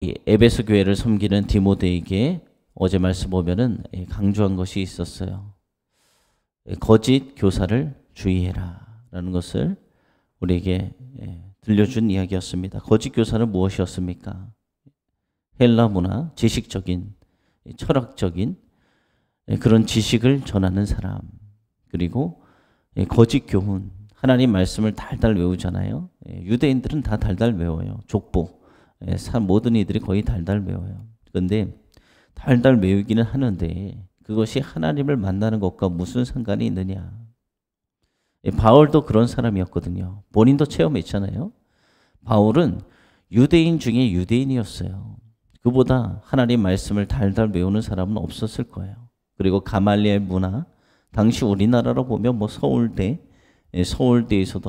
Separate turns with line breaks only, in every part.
이 에베소 교회를 섬기는 디모데에게 어제 말씀 보면은 강조한 것이 있었어요. 거짓 교사를 주의해라 라는 것을 우리에게 들려준 이야기였습니다. 거짓 교사는 무엇이었습니까? 헬라 문화, 지식적인, 철학적인 그런 지식을 전하는 사람, 그리고 거짓 교훈, 하나님 말씀을 달달 외우잖아요. 유대인들은 다 달달 외워요. 족보, 모든 이들이 거의 달달 외워요. 그런데 달달 외우기는 하는데 그것이 하나님을 만나는 것과 무슨 상관이 있느냐. 바울도 그런 사람이었거든요. 본인도 체험했잖아요. 바울은 유대인 중에 유대인이었어요. 그보다 하나님 말씀을 달달 외우는 사람은 없었을 거예요. 그리고 가말리엘 문화, 당시 우리나라로 보면 뭐 서울대에서도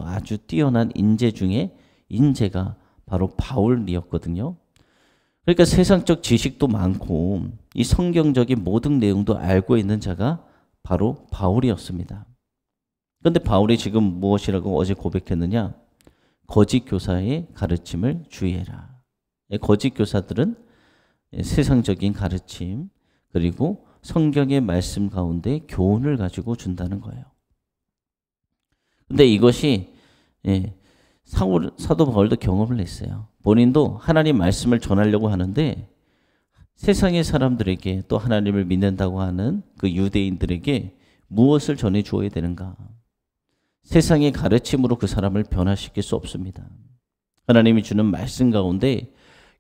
아주 뛰어난 인재 중에 인재가 바로 바울이었거든요. 그러니까 세상적 지식도 많고 이 성경적인 모든 내용도 알고 있는 자가 바로 바울이었습니다. 그런데 바울이 지금 무엇이라고 어제 고백했느냐? 거짓 교사의 가르침을 주의해라. 거짓 교사들은 세상적인 가르침 그리고 성경의 말씀 가운데 교훈을 가지고 준다는 거예요. 근데 이것이 사도 바울도 경험을 했어요. 본인도 하나님 말씀을 전하려고 하는데 세상의 사람들에게 또 하나님을 믿는다고 하는 그 유대인들에게 무엇을 전해 주어야 되는가? 세상의 가르침으로 그 사람을 변화시킬 수 없습니다. 하나님이 주는 말씀 가운데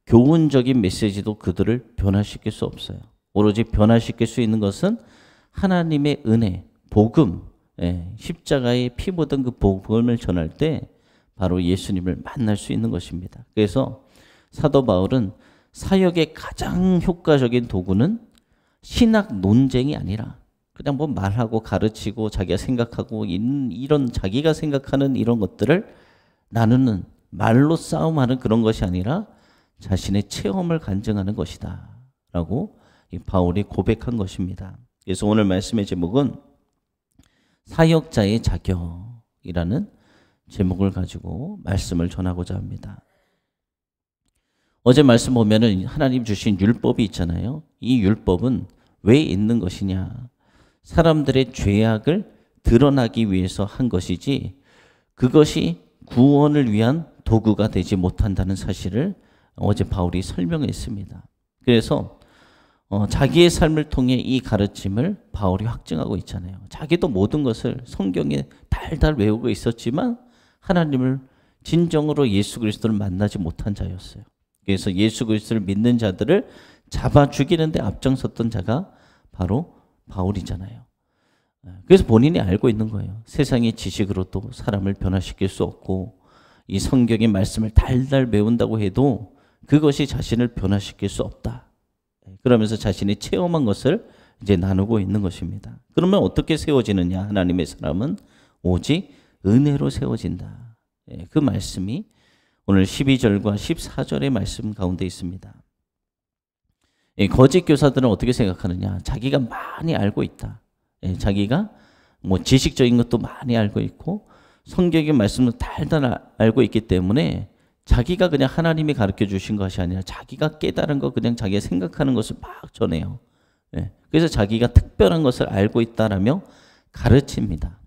교훈적인 메시지도 그들을 변화시킬 수 없어요. 오로지 변화시킬 수 있는 것은 하나님의 은혜, 복음, 십자가의 피 묻은 그 복음을 전할 때 바로 예수님을 만날 수 있는 것입니다. 그래서 사도 바울은 사역의 가장 효과적인 도구는 신학 논쟁이 아니라 그냥 뭐 말하고 가르치고 자기가 생각하고 이런 자기가 생각하는 이런 것들을 나누는 말로 싸움하는 그런 것이 아니라 자신의 체험을 간증하는 것이다 라고 바울이 고백한 것입니다. 그래서 오늘 말씀의 제목은 사역자의 자격이라는 제목을 가지고 말씀을 전하고자 합니다. 어제 말씀 보면은 하나님 주신 율법이 있잖아요. 이 율법은 왜 있는 것이냐? 사람들의 죄악을 드러나기 위해서 한 것이지 그것이 구원을 위한 도구가 되지 못한다는 사실을 어제 바울이 설명했습니다. 그래서 자기의 삶을 통해 이 가르침을 바울이 확증하고 있잖아요. 자기도 모든 것을 성경에 달달 외우고 있었지만 하나님을 진정으로 예수 그리스도를 만나지 못한 자였어요. 그래서 예수 그리스도를 믿는 자들을 잡아 죽이는데 앞장섰던 자가 바로 바울이잖아요. 그래서 본인이 알고 있는 거예요. 세상의 지식으로도 사람을 변화시킬 수 없고 이 성경의 말씀을 달달 외운다고 해도 그것이 자신을 변화시킬 수 없다. 그러면서 자신이 체험한 것을 이제 나누고 있는 것입니다. 그러면 어떻게 세워지느냐? 하나님의 사람은 오직 은혜로 세워진다. 그 말씀이 오늘 12절과 14절의 말씀 가운데 있습니다. 거짓 교사들은 어떻게 생각하느냐? 자기가 많이 알고 있다. 자기가 뭐 지식적인 것도 많이 알고 있고 성경의 말씀도 달달 알고 있기 때문에 자기가 그냥 하나님이 가르쳐 주신 것이 아니라 자기가 깨달은 거 그냥 자기가 생각하는 것을 막 전해요. 그래서 자기가 특별한 것을 알고 있다라며 가르칩니다.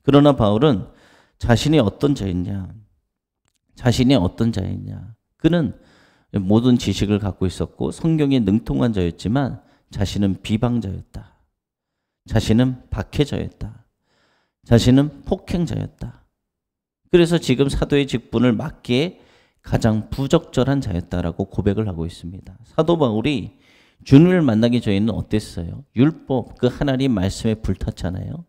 그러나 바울은 자신이 어떤 자였냐? 그는 모든 지식을 갖고 있었고 성경에 능통한 자였지만 자신은 비방자였다. 자신은 박해자였다. 자신은 폭행자였다. 그래서 지금 사도의 직분을 맡기에 가장 부적절한 자였다라고 고백을 하고 있습니다. 사도 바울이 주님을 만나기 전에는 어땠어요? 율법, 그 하나님 말씀에 불탔잖아요.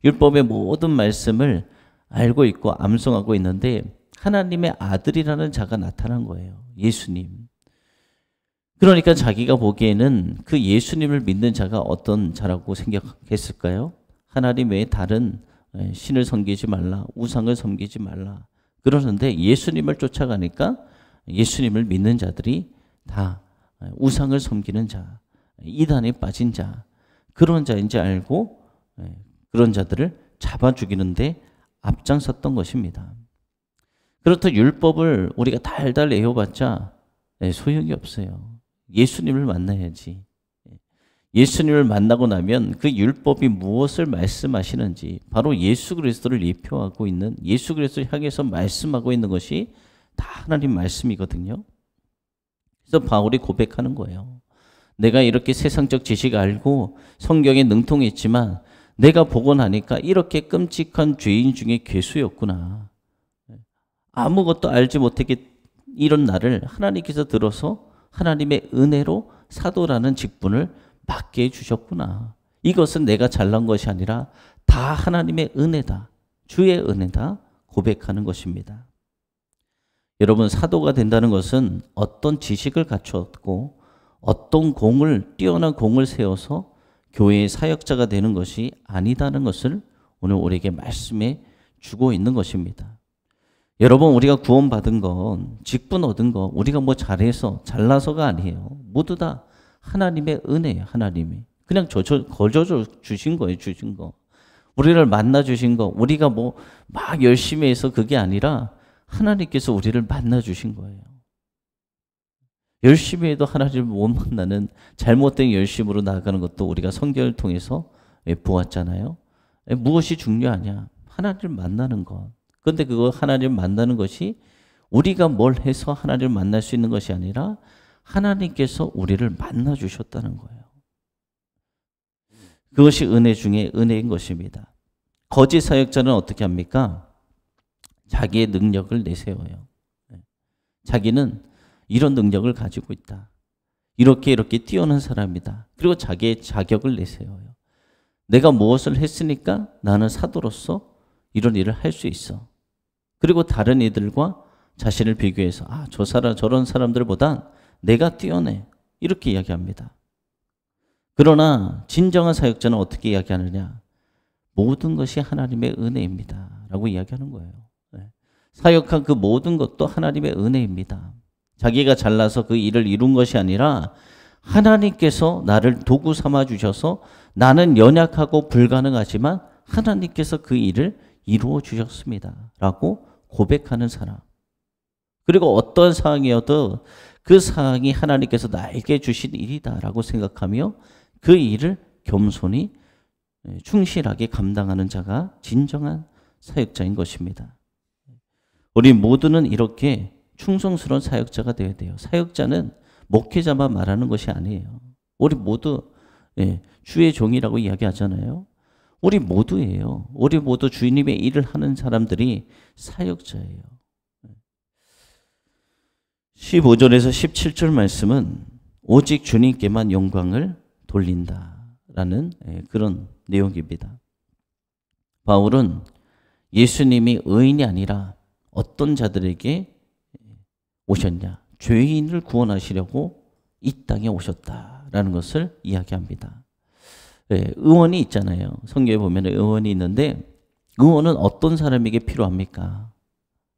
율법의 모든 말씀을 알고 있고 암송하고 있는데 하나님의 아들이라는 자가 나타난 거예요. 예수님. 그러니까 자기가 보기에는 그 예수님을 믿는 자가 어떤 자라고 생각했을까요? 하나님 외에 다른 신을 섬기지 말라, 우상을 섬기지 말라. 그러는데 예수님을 쫓아가니까 예수님을 믿는 자들이 다 우상을 섬기는 자, 이단에 빠진 자, 그런 자인지 알고 그런 자들을 잡아 죽이는데 앞장섰던 것입니다. 그렇듯 율법을 우리가 달달 외워봤자 소용이 없어요. 예수님을 만나야지. 예수님을 만나고 나면 그 율법이 무엇을 말씀하시는지 바로 예수 그리스도를 예표하고 있는 예수 그리스도를 향해서 말씀하고 있는 것이 다 하나님 말씀이거든요. 그래서 바울이 고백하는 거예요. 내가 이렇게 세상적 지식 알고 성경에 능통했지만 내가 보고 나니까 이렇게 끔찍한 죄인 중에 괴수였구나. 아무것도 알지 못했기 이런 나를 하나님께서 들어서 하나님의 은혜로 사도라는 직분을 맡게 해주셨구나. 이것은 내가 잘난 것이 아니라 다 하나님의 은혜다. 주의 은혜다. 고백하는 것입니다. 여러분, 사도가 된다는 것은 어떤 지식을 갖추었고 어떤 뛰어난 공을 세워서 교회의 사역자가 되는 것이 아니다는 것을 오늘 우리에게 말씀해 주고 있는 것입니다. 여러분, 우리가 구원받은 건, 직분 얻은 거, 우리가 뭐 잘해서, 잘나서가 아니에요. 모두 다 하나님의 은혜예요, 하나님이. 그냥 거저줘 주신 거예요, 주신 거. 우리를 만나 주신 거, 우리가 뭐 막 열심히 해서 그게 아니라 하나님께서 우리를 만나 주신 거예요. 열심히 해도 하나님을 못 만나는 잘못된 열심으로 나아가는 것도 우리가 성경을 통해서 보았잖아요. 무엇이 중요하냐? 하나님을 만나는 것. 그런데 그거 하나님을 만나는 것이 우리가 뭘 해서 하나님을 만날 수 있는 것이 아니라 하나님께서 우리를 만나 주셨다는 거예요. 그것이 은혜 중에 은혜인 것입니다. 거짓 사역자는 어떻게 합니까? 자기의 능력을 내세워요. 자기는 이런 능력을 가지고 있다. 이렇게 뛰어난 사람이다. 그리고 자기의 자격을 내세워요. 내가 무엇을 했으니까 나는 사도로서 이런 일을 할 수 있어. 그리고 다른 이들과 자신을 비교해서 저런 사람들보단 내가 뛰어내. 이렇게 이야기합니다. 그러나 진정한 사역자는 어떻게 이야기하느냐? 모든 것이 하나님의 은혜입니다. 라고 이야기하는 거예요. 사역한 그 모든 것도 하나님의 은혜입니다. 자기가 잘나서 그 일을 이룬 것이 아니라 하나님께서 나를 도구 삼아 주셔서 나는 연약하고 불가능하지만 하나님께서 그 일을 이루어 주셨습니다. 라고 고백하는 사람. 그리고 어떤 상황이어도 그 상황이 하나님께서 나에게 주신 일이다 라고 생각하며 그 일을 겸손히 충실하게 감당하는 자가 진정한 사역자인 것입니다. 우리 모두는 이렇게 충성스러운 사역자가 되어야 돼요. 사역자는 목회자만 말하는 것이 아니에요. 우리 모두 주의 종이라고 이야기하잖아요. 우리 모두예요. 우리 모두 주님의 일을 하는 사람들이 사역자예요. 15절에서 17절 말씀은 오직 주님께만 영광을 돌린다라는 그런 내용입니다. 바울은 예수님이 의인이 아니라 어떤 자들에게 오셨냐? 죄인을 구원하시려고 이 땅에 오셨다라는 것을 이야기합니다. 의원이 있잖아요. 성경에 보면 의원이 있는데 의원은 어떤 사람에게 필요합니까?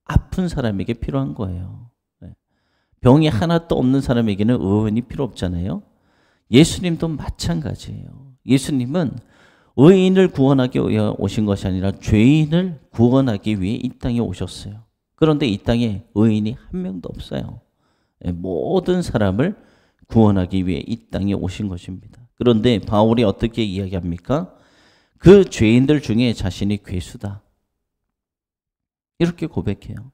아픈 사람에게 필요한 거예요. 병이 하나도 없는 사람에게는 의원이 필요 없잖아요. 예수님도 마찬가지예요. 예수님은 의인을 구원하기 위해 오신 것이 아니라 죄인을 구원하기 위해 이 땅에 오셨어요. 그런데 이 땅에 의인이 한 명도 없어요. 모든 사람을 구원하기 위해 이 땅에 오신 것입니다. 그런데 바울이 어떻게 이야기합니까? 그 죄인들 중에 자신이 괴수다. 이렇게 고백해요.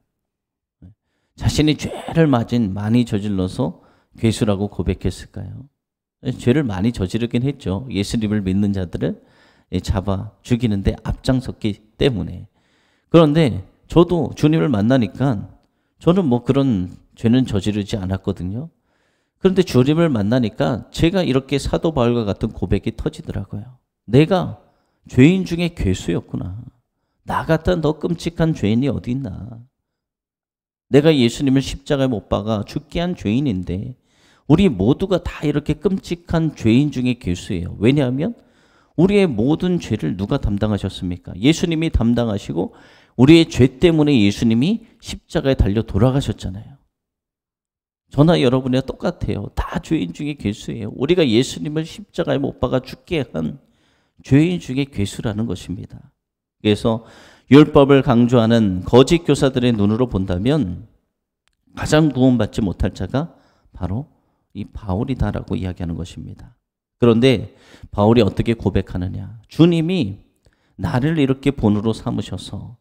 자신이 죄를 많이 저질러서 괴수라고 고백했을까요? 죄를 많이 저지르긴 했죠. 예수님을 믿는 자들을 잡아 죽이는데 앞장섰기 때문에. 그런데 저도 주님을 만나니까 저는 뭐 그런 죄는 저지르지 않았거든요. 그런데 주님을 만나니까 제가 이렇게 사도 바울과 같은 고백이 터지더라고요. 내가 죄인 중에 괴수였구나. 나 같은 더 끔찍한 죄인이 어디 있나. 내가 예수님을 십자가에 못 박아 죽게 한 죄인인데 우리 모두가 다 이렇게 끔찍한 죄인 중에 괴수예요. 왜냐하면 우리의 모든 죄를 누가 담당하셨습니까? 예수님이 담당하시고 우리의 죄 때문에 예수님이 십자가에 달려 돌아가셨잖아요. 저나 여러분이랑 똑같아요. 다 죄인 중에 괴수예요. 우리가 예수님을 십자가에 못 박아 죽게 한 죄인 중에 괴수라는 것입니다. 그래서 율법을 강조하는 거짓 교사들의 눈으로 본다면 가장 구원받지 못할 자가 바로 이 바울이다라고 이야기하는 것입니다. 그런데 바울이 어떻게 고백하느냐? 주님이 나를 이렇게 본으로 삼으셔서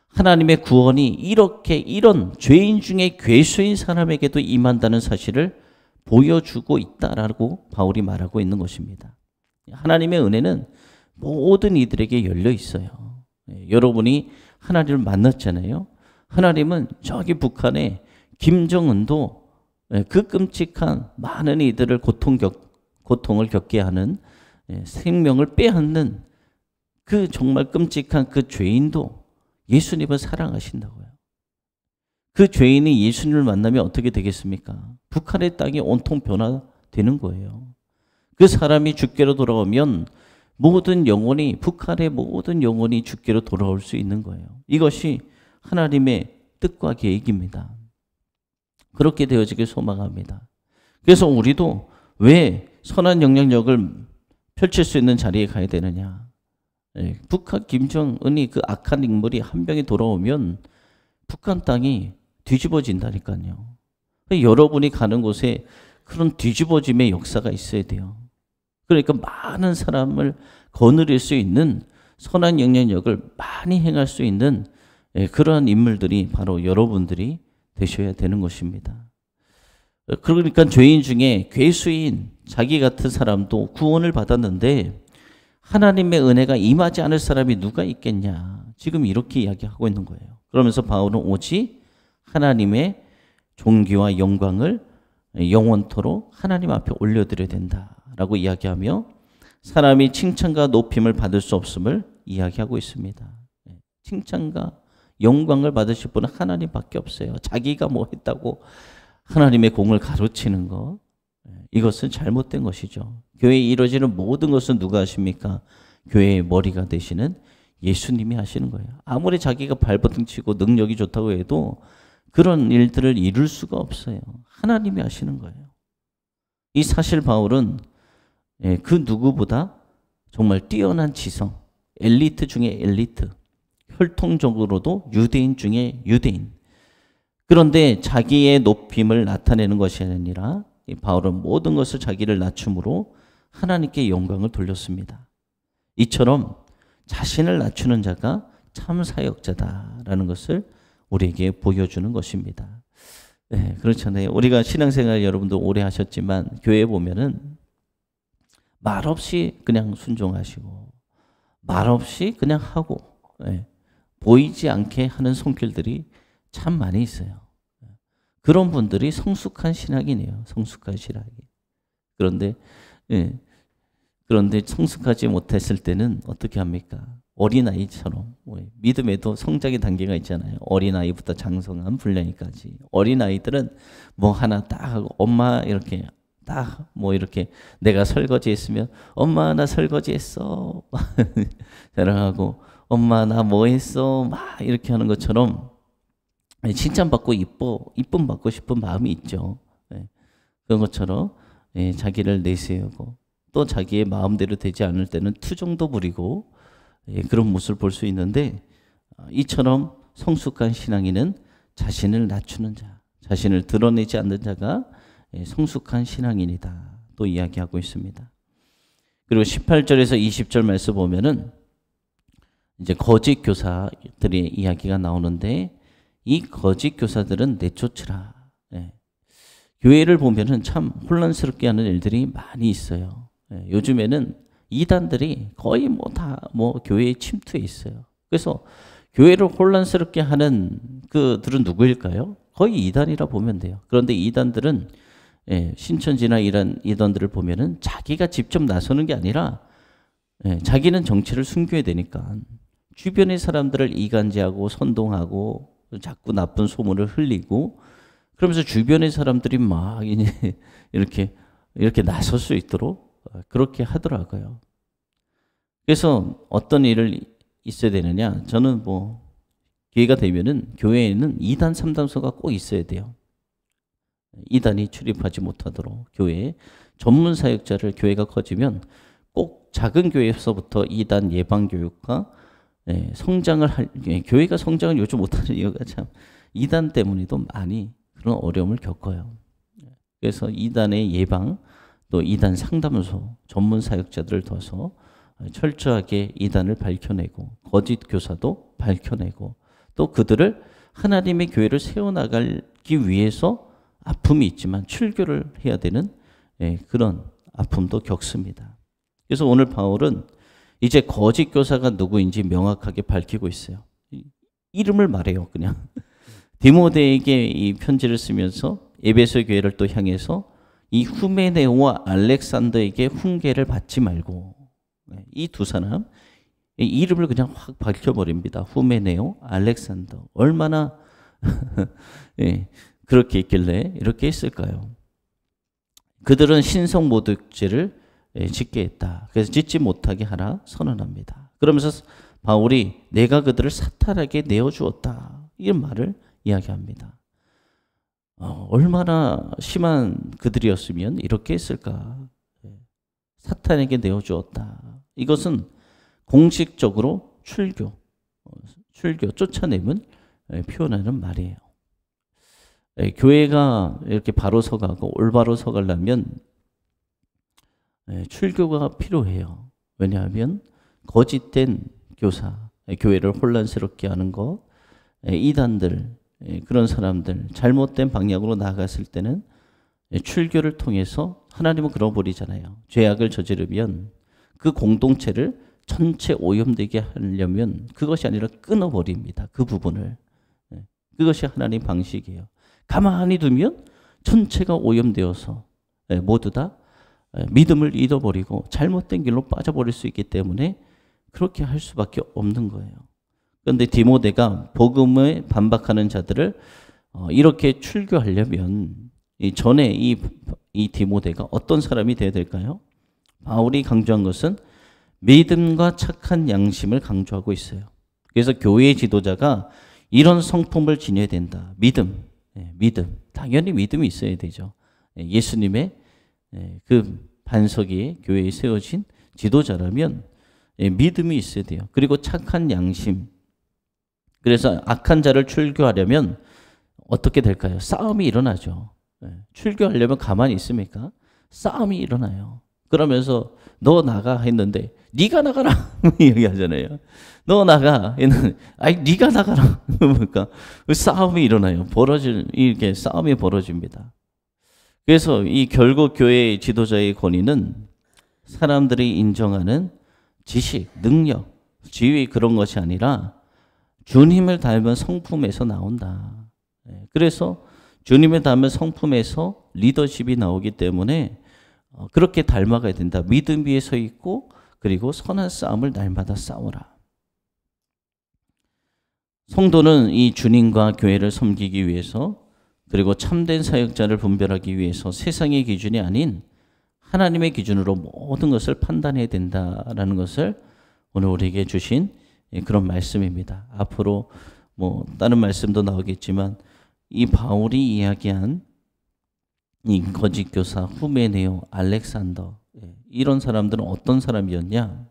하나님의 구원이 이렇게 이런 죄인 중에 괴수인 사람에게도 임한다는 사실을 보여주고 있다라고 바울이 말하고 있는 것입니다. 하나님의 은혜는 모든 이들에게 열려 있어요. 여러분이 하나님을 만났잖아요. 하나님은 저기 북한에 김정은도 그 끔찍한 많은 이들을 고통을 겪게 하는 생명을 빼앗는 그 정말 끔찍한 그 죄인도 예수님을 사랑하신다고요. 그 죄인이 예수님을 만나면 어떻게 되겠습니까? 북한의 땅이 온통 변화되는 거예요. 그 사람이 주께로 돌아오면 모든 영혼이, 북한의 모든 영혼이 주께로 돌아올 수 있는 거예요. 이것이 하나님의 뜻과 계획입니다. 그렇게 되어지길 소망합니다. 그래서 우리도 왜 선한 영향력을 펼칠 수 있는 자리에 가야 되느냐? 북한 김정은이 그 악한 인물이 한 명이 돌아오면 북한 땅이 뒤집어진다니까요. 여러분이 가는 곳에 그런 뒤집어짐의 역사가 있어야 돼요. 그러니까 많은 사람을 거느릴 수 있는 선한 영향력을 많이 행할 수 있는 그러한 인물들이 바로 여러분들이 되셔야 되는 것입니다. 그러니까 죄인 중에 괴수인 자기 같은 사람도 구원을 받았는데 하나님의 은혜가 임하지 않을 사람이 누가 있겠냐. 지금 이렇게 이야기하고 있는 거예요. 그러면서 바울은 오직 하나님의 존귀와 영광을 영원토록 하나님 앞에 올려드려야 된다라고 이야기하며 사람이 칭찬과 높임을 받을 수 없음을 이야기하고 있습니다. 칭찬과 영광을 받으실 분은 하나님밖에 없어요. 자기가 뭐 했다고 하나님의 공을 가로치는 것, 이것은 잘못된 것이죠. 교회에 이루어지는 모든 것은 누가 하십니까? 교회의 머리가 되시는 예수님이 하시는 거예요. 아무리 자기가 발버둥 치고 능력이 좋다고 해도 그런 일들을 이룰 수가 없어요. 하나님이 하시는 거예요. 이 사실 바울은 그 누구보다 정말 뛰어난 지성, 엘리트 중에 엘리트, 혈통적으로도 유대인 중에 유대인. 그런데 자기의 높임을 나타내는 것이 아니라 바울은 모든 것을 자기를 낮춤으로 하나님께 영광을 돌렸습니다. 이처럼 자신을 낮추는 자가 참 사역자다라는 것을 우리에게 보여주는 것입니다. 네, 그렇잖아요. 우리가 신앙생활 여러분도 오래 하셨지만 교회에 보면은 말없이 그냥 순종하시고 말없이 그냥 하고 보이지 않게 하는 손길들이 참 많이 있어요. 그런 분들이 성숙한 신앙이네요. 성숙한 신앙이. 그런데 성숙하지 못했을 때는 어떻게 합니까? 어린아이처럼 믿음에도 성장의 단계가 있잖아요. 어린아이부터 장성한 분량이까지. 어린아이들은 뭐 하나 딱 하고 엄마 이렇게 딱 뭐 이렇게 내가 설거지 했으면 엄마 나 설거지 했어 자랑하고 엄마 나 뭐 했어 막 이렇게 하는 것처럼 칭찬받고 이쁨 받고 싶은 마음이 있죠. 그런 것처럼 자기를 내세우고 또 자기의 마음대로 되지 않을 때는 투정도 부리고 그런 모습을 볼 수 있는데 이처럼 성숙한 신앙인은 자신을 낮추는 자, 자신을 드러내지 않는 자가 성숙한 신앙인이다 또 이야기하고 있습니다. 그리고 18절에서 20절 말씀 보면은 이제 거짓 교사들의 이야기가 나오는데 이 거짓 교사들은 내쫓으라. 교회를 보면은 참 혼란스럽게 하는 일들이 많이 있어요. 요즘에는 이단들이 거의 다 교회에 침투해 있어요. 그래서 교회를 혼란스럽게 하는 그들은 누구일까요? 거의 이단이라 보면 돼요. 그런데 이단들은 신천지나 이런 이단들을 보면은 자기가 직접 나서는 게 아니라 자기는 정체를 숨겨야 되니까 주변의 사람들을 이간질하고 선동하고 자꾸 나쁜 소문을 흘리고 그러면서 주변의 사람들이 막 이렇게 나설 수 있도록 그렇게 하더라고요. 그래서 어떤 일을 있어야 되느냐? 저는 기회가 되면은 교회에는 2단, 3단소가 꼭 있어야 돼요. 2단이 출입하지 못하도록 교회에 전문 사역자를 교회가 커지면 꼭 작은 교회에서부터 2단 예방 교육과 교회가 성장을 요즘 못하는 이유가 참 2단 때문에도 많이 그런 어려움을 겪어요. 그래서 이단의 예방, 또 이단 상담소 전문 사역자들을 둬서 철저하게 이단을 밝혀내고 거짓 교사도 밝혀내고 또 그들을 하나님의 교회를 세워나가기 위해서 아픔이 있지만 출교를 해야 되는 그런 아픔도 겪습니다. 그래서 오늘 바울은 이제 거짓 교사가 누구인지 명확하게 밝히고 있어요. 이름을 말해요, 그냥. 디모데에게 이 편지를 쓰면서 에베소 교회를 또 향해서 이 후메네오와 알렉산더에게 훈계를 받지 말고, 이 두 사람 이름을 그냥 확 밝혀버립니다. 후메네오, 알렉산더. 얼마나 그렇게 있길래 이렇게 했을까요? 그들은 신성 모독죄를 짓게 했다. 그래서 짓지 못하게 하라 선언합니다. 그러면서 바울이 내가 그들을 사탄에게 내어주었다, 이런 말을 이야기합니다. 얼마나 심한 그들이었으면 이렇게 했을까? 사탄에게 내어주었다. 이것은 공식적으로 출교, 쫓아냄을 표현하는 말이에요. 교회가 이렇게 바로 서가고 올바로 서가려면 출교가 필요해요. 왜냐하면 거짓된 교사, 교회를 혼란스럽게 하는 것, 이단들, 그런 사람들 잘못된 방향으로 나아갔을 때는 출교를 통해서, 하나님은 그러버리잖아요. 죄악을 저지르면 그 공동체를 전체 오염되게 하려면 그것이 아니라 끊어버립니다. 그 부분을. 그것이 하나님 방식이에요. 가만히 두면 전체가 오염되어서 모두 다 믿음을 잃어버리고 잘못된 길로 빠져버릴 수 있기 때문에 그렇게 할 수밖에 없는 거예요. 그런데 디모데가 복음에 반박하는 자들을 이렇게 출교하려면 전에 이 디모데가 어떤 사람이 되어야 될까요? 바울이 강조한 것은 믿음과 착한 양심을 강조하고 있어요. 그래서 교회의 지도자가 이런 성품을 지녀야 된다. 믿음. 당연히 믿음이 있어야 되죠. 예수님의 그 반석이 교회에 세워진 지도자라면 믿음이 있어야 돼요. 그리고 착한 양심. 그래서 악한 자를 출교하려면 어떻게 될까요? 싸움이 일어나죠. 출교하려면 가만히 있습니까? 싸움이 일어나요. 그러면서 너 나가 했는데 네가 나가라 얘기하잖아요. 너 나가 했는데 아니 네가 나가라 그러니까 싸움이 일어나요. 이렇게 싸움이 벌어집니다. 그래서 이 결국 교회의 지도자의 권위는 사람들이 인정하는 지식, 능력, 지위 그런 것이 아니라 주님을 닮은 성품에서 나온다. 그래서 주님을 닮은 성품에서 리더십이 나오기 때문에 그렇게 닮아가야 된다. 믿음 위에 서 있고 그리고 선한 싸움을 날마다 싸워라. 성도는 이 주님과 교회를 섬기기 위해서 그리고 참된 사역자를 분별하기 위해서 세상의 기준이 아닌 하나님의 기준으로 모든 것을 판단해야 된다라는 것을 오늘 우리에게 주신 그런 말씀입니다. 앞으로 뭐 다른 말씀도 나오겠지만 이 바울이 이야기한 이 거짓 교사 후메네오, 알렉산더 이런 사람들은 어떤 사람이었냐?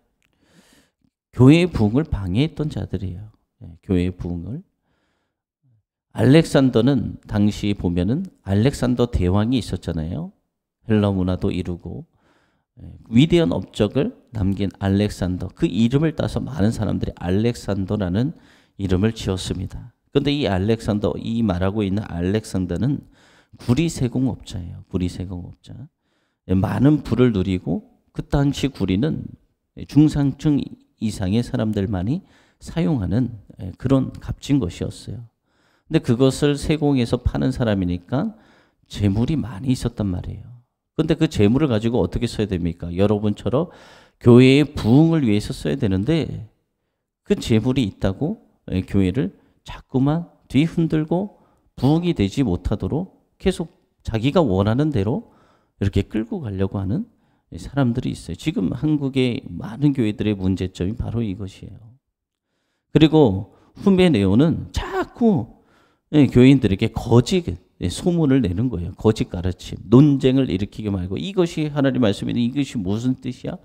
교회의 부흥을 방해했던 자들이에요. 교회의 부흥을. 알렉산더는 당시 보면은 알렉산더 대왕이 있었잖아요. 헬라 문화도 이루고 위대한 업적을 남긴 알렉산더, 그 이름을 따서 많은 사람들이 알렉산더라는 이름을 지었습니다. 그런데 이 알렉산더, 이 말하고 있는 알렉산더는 구리세공업자예요. 구리세공업자. 많은 부를 누리고 그 당시 구리는 중상층 이상의 사람들만이 사용하는 그런 값진 것이었어요. 근데 그것을 세공에서 파는 사람이니까 재물이 많이 있었단 말이에요. 근데 그 재물을 가지고 어떻게 써야 됩니까? 여러분처럼 교회의 부흥을 위해서 써야 되는데 그 재물이 있다고 교회를 자꾸만 뒤흔들고 부흥이 되지 못하도록 계속 자기가 원하는 대로 이렇게 끌고 가려고 하는 사람들이 있어요. 지금 한국의 많은 교회들의 문제점이 바로 이것이에요. 그리고 후메네오는 자꾸 교인들에게 거짓 소문을 내는 거예요. 거짓 가르침, 논쟁을 일으키게 말고 이것이 하나님 말씀인데 이것이 무슨 뜻이야?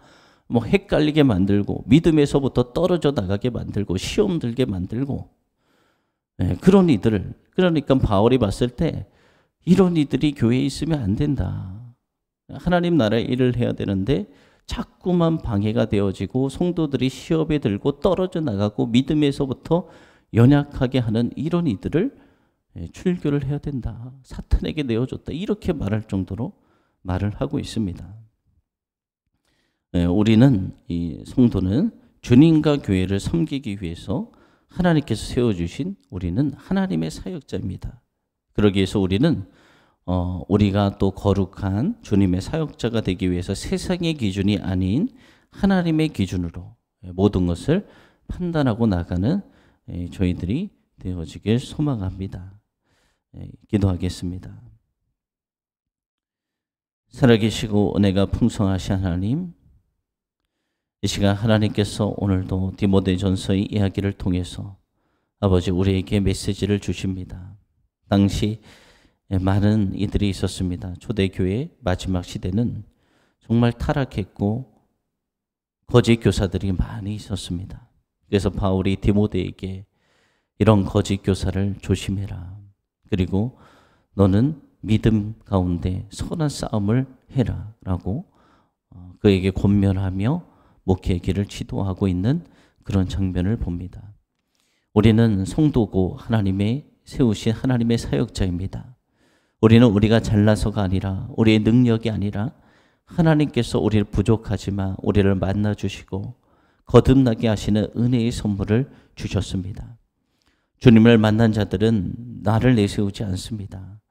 뭐 헷갈리게 만들고 믿음에서부터 떨어져 나가게 만들고 시험 들게 만들고 그런 이들을, 그러니까 바울이 봤을 때 이런 이들이 교회에 있으면 안 된다. 하나님 나라의 일을 해야 되는데 자꾸만 방해가 되어지고 성도들이 시험에 들고 떨어져 나가고 믿음에서부터 연약하게 하는 이런 이들을 출교를 해야 된다. 사탄에게 내어줬다. 이렇게 말할 정도로 말을 하고 있습니다. 우리는 이 성도는 주님과 교회를 섬기기 위해서 하나님께서 세워주신 우리는 하나님의 사역자입니다. 그러기 위해서 우리는 우리가 또 거룩한 주님의 사역자가 되기 위해서 세상의 기준이 아닌 하나님의 기준으로 모든 것을 판단하고 나가는 저희들이 되어지길 소망합니다. 기도하겠습니다. 살아계시고 은혜가 풍성하신 하나님, 이 시간 하나님께서 오늘도 디모데전서의 이야기를 통해서 아버지 우리에게 메시지를 주십니다. 당시 많은 이들이 있었습니다. 초대교회 마지막 시대는 정말 타락했고 거짓 교사들이 많이 있었습니다. 그래서 바울이 디모데에게 이런 거짓 교사를 조심해라. 그리고 너는 믿음 가운데 선한 싸움을 해라 라고 그에게 권면하며 목회의 길을 지도하고 있는 그런 장면을 봅니다. 우리는 성도고 하나님의 세우신 하나님의 사역자입니다. 우리는 우리가 잘나서가 아니라 우리의 능력이 아니라 하나님께서 우리를 부족하지만 우리를 만나주시고 거듭나게 하시는 은혜의 선물을 주셨습니다. 주님을 만난 자들은 나를 내세우지 않습니다.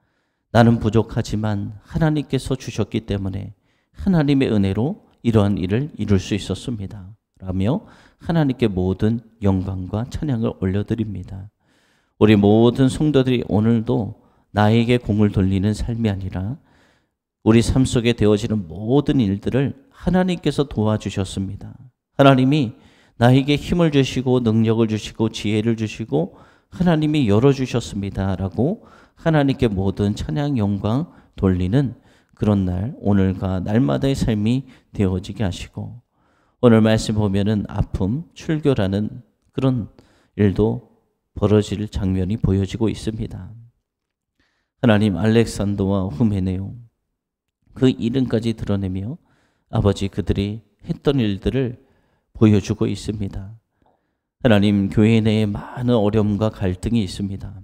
나는 부족하지만 하나님께서 주셨기 때문에 하나님의 은혜로 이러한 일을 이룰 수 있었습니다. 라며 하나님께 모든 영광과 찬양을 올려드립니다. 우리 모든 성도들이 오늘도 나에게 공을 돌리는 삶이 아니라 우리 삶 속에 되어지는 모든 일들을 하나님께서 도와주셨습니다. 하나님이 나에게 힘을 주시고 능력을 주시고 지혜를 주시고 하나님이 열어주셨습니다. 라고 하나님께 모든 찬양 영광 돌리는 그런 날, 오늘과 날마다의 삶이 되어지게 하시고 오늘 말씀 보면은 아픔, 출교라는 그런 일도 벌어질 장면이 보여지고 있습니다. 하나님 알렉산더와 후메네오 그 이름까지 드러내며 아버지 그들이 했던 일들을 보여주고 있습니다. 하나님 교회 내에 많은 어려움과 갈등이 있습니다.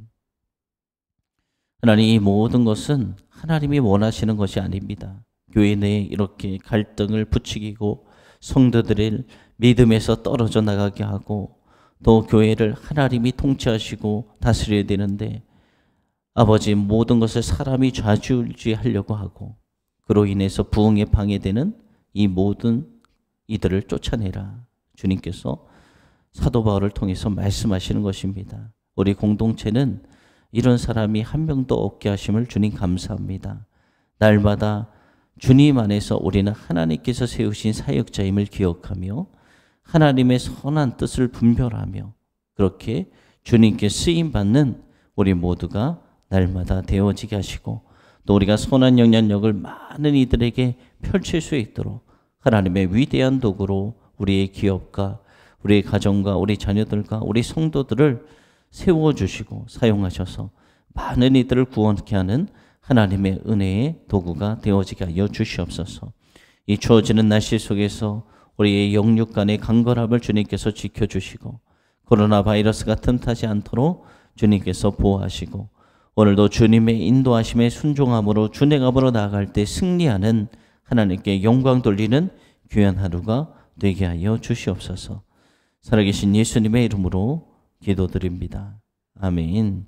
하나님 이 모든 것은 하나님이 원하시는 것이 아닙니다. 교회 내에 이렇게 갈등을 부추기고 성도들을 믿음에서 떨어져 나가게 하고 또 교회를 하나님이 통치하시고 다스려야 되는데 아버지 모든 것을 사람이 좌지우지하려고 하고 그로 인해서 부흥에 방해되는 이 모든 이들을 쫓아내라. 주님께서 사도 바울을 통해서 말씀하시는 것입니다. 우리 공동체는 이런 사람이 한 명도 없게 하심을 주님 감사합니다. 날마다 주님 안에서 우리는 하나님께서 세우신 사역자임을 기억하며 하나님의 선한 뜻을 분별하며 그렇게 주님께 쓰임받는 우리 모두가 날마다 되어지게 하시고 또 우리가 선한 영향력을 많은 이들에게 펼칠 수 있도록 하나님의 위대한 도구로 우리의 기업과 우리의 가정과 우리 자녀들과 우리 성도들을 세워주시고 사용하셔서 많은 이들을 구원케 하는 하나님의 은혜의 도구가 되어지게 하여 주시옵소서. 이 추워지는 날씨 속에서 우리의 영육 간의 간결함을 주님께서 지켜주시고 코로나 바이러스가 틈타지 않도록 주님께서 보호하시고 오늘도 주님의 인도하심에 순종함으로 준행함으로 나아갈 때 승리하는 하나님께 영광 돌리는 귀한 하루가 되게 하여 주시옵소서. 살아계신 예수님의 이름으로 기도드립니다. 아멘.